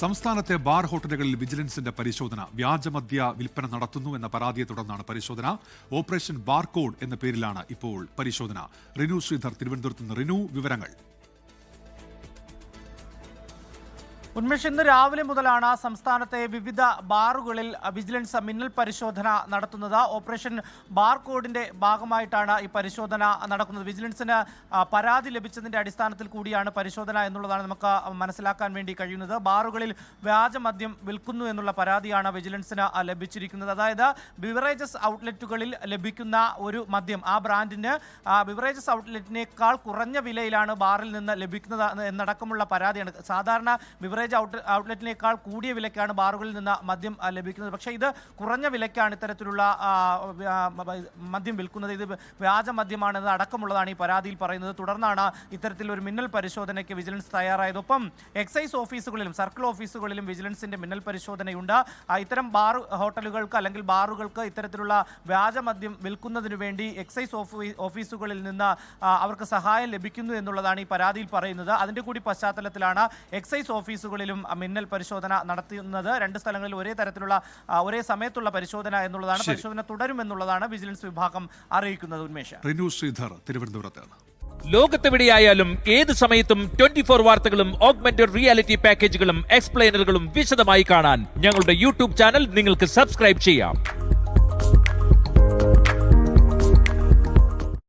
സംസ്ഥാനത്തെ ബാർ ഹോട്ടലുകളിൽ വിജിലൻസിന്റെ പരിശോധന. വ്യാജമദ്യ വിൽപ്പന നടത്തുന്നു എന്ന പരാതിയെ തുടർന്നാണ് പരിശോധന. ഓപ്പറേഷൻ ബാർകോഡ് എന്ന പേരിലാണ് ഇപ്പോൾ പരിശോധന. റിനു ശ്രീധർ തിരുവനന്തപുരത്ത് നിന്ന്. റിനു, വിവരങ്ങൾ. ഉന്മേഷ്, ഇന്ന് രാവിലെ മുതലാണ് സംസ്ഥാനത്തെ വിവിധ ബാറുകളിൽ വിജിലൻസ് മിന്നൽ പരിശോധന നടത്തുന്നത്. ഓപ്പറേഷൻ ബാർകോഡിന്റെ ഭാഗമായിട്ടാണ് ഈ പരിശോധന നടക്കുന്നത്. വിജിലൻസിന് പരാതി ലഭിച്ചതിന്റെ അടിസ്ഥാനത്തിൽ കൂടിയാണ് പരിശോധന എന്നുള്ളതാണ് നമുക്ക് മനസ്സിലാക്കാൻ വേണ്ടി കഴിയുന്നത്. ബാറുകളിൽ വ്യാജമദ്യം വിൽക്കുന്നു എന്നുള്ള പരാതിയാണ് വിജിലൻസിന് ലഭിച്ചിരിക്കുന്നത്. അതായത് ബിവറേജസ് ഔട്ട്ലെറ്റുകളിൽ ലഭിക്കുന്ന ഒരു മദ്യം, ആ ബ്രാൻഡിന് ബിവറേജസ് ഔട്ട്ലെറ്റിനേക്കാൾ കുറഞ്ഞ വിലയിലാണ് ബാറിൽ നിന്ന് ലഭിക്കുന്നത് എന്നടക്കമുള്ള പരാതിയാണ്. സാധാരണ ബിവറേജ് ഔട്ട്ലെറ്റിനേക്കാൾ കൂടിയ വിലയ്ക്കാണ് ബാറുകളിൽ നിന്ന് മദ്യം ലഭിക്കുന്നത്. പക്ഷേ ഇത് കുറഞ്ഞ വിലയ്ക്കാണ് ഇത്തരത്തിലുള്ള മദ്യം വിൽക്കുന്നത്. ഇത് വ്യാജമദ്യമാണെന്ന് അടക്കമുള്ളതാണ് ഈ പരാതിയിൽ പറയുന്നത്. തുടർന്നാണ് ഇത്തരത്തിലൊരു മിന്നൽ പരിശോധനയ്ക്ക് വിജിലൻസ് തയ്യാറായത്. ഒപ്പം എക്സൈസ് ഓഫീസുകളിലും സർക്കിൾ ഓഫീസുകളിലും വിജിലൻസിന്റെ മിന്നൽ പരിശോധനയുണ്ട്. ഇത്തരം ബാർ ഹോട്ടലുകൾക്ക് അല്ലെങ്കിൽ ബാറുകൾക്ക് ഇത്തരത്തിലുള്ള വ്യാജമദ്യം വിൽക്കുന്നതിനു വേണ്ടി എക്സൈസ് ഓഫീസുകളിൽ നിന്ന് അവർക്ക് സഹായം ലഭിക്കുന്നു എന്നുള്ളതാണ് ഈ പരാതിയിൽ പറയുന്നത്. അതിന്റെ കൂടി പശ്ചാത്തലത്തിലാണ് എക്സൈസ് ഓഫീസുകളിലും മിന്നൽ പരിശോധന നടത്തുന്നത്. രണ്ട് സ്ഥലങ്ങളിൽ ഒരേ സമയത്തുള്ള പരിശോധന എന്നുള്ളതാണ്. പരിശോധന തുടരുമെന്നുള്ളതാണ് വിജിലൻസ് വിഭാഗം അറിയിക്കുന്നത്. ഉന്മേഷ്. റിനു ശ്രീധർ തിരുവനന്തപുരത്ത്. ലോകത്തെവിടെയായാലും ഏത് സമയത്തും 24 വാർത്തകളും ഓഗ്മെന്റഡ് റിയാലിറ്റി പാക്കേജുകളും എക്സ്പ്ലെയിനറുകളും വിശദമായി കാണാൻ ഞങ്ങളുടെ യൂട്യൂബ് ചാനൽ നിങ്ങൾക്ക് സബ്സ്ക്രൈബ് ചെയ്യാം.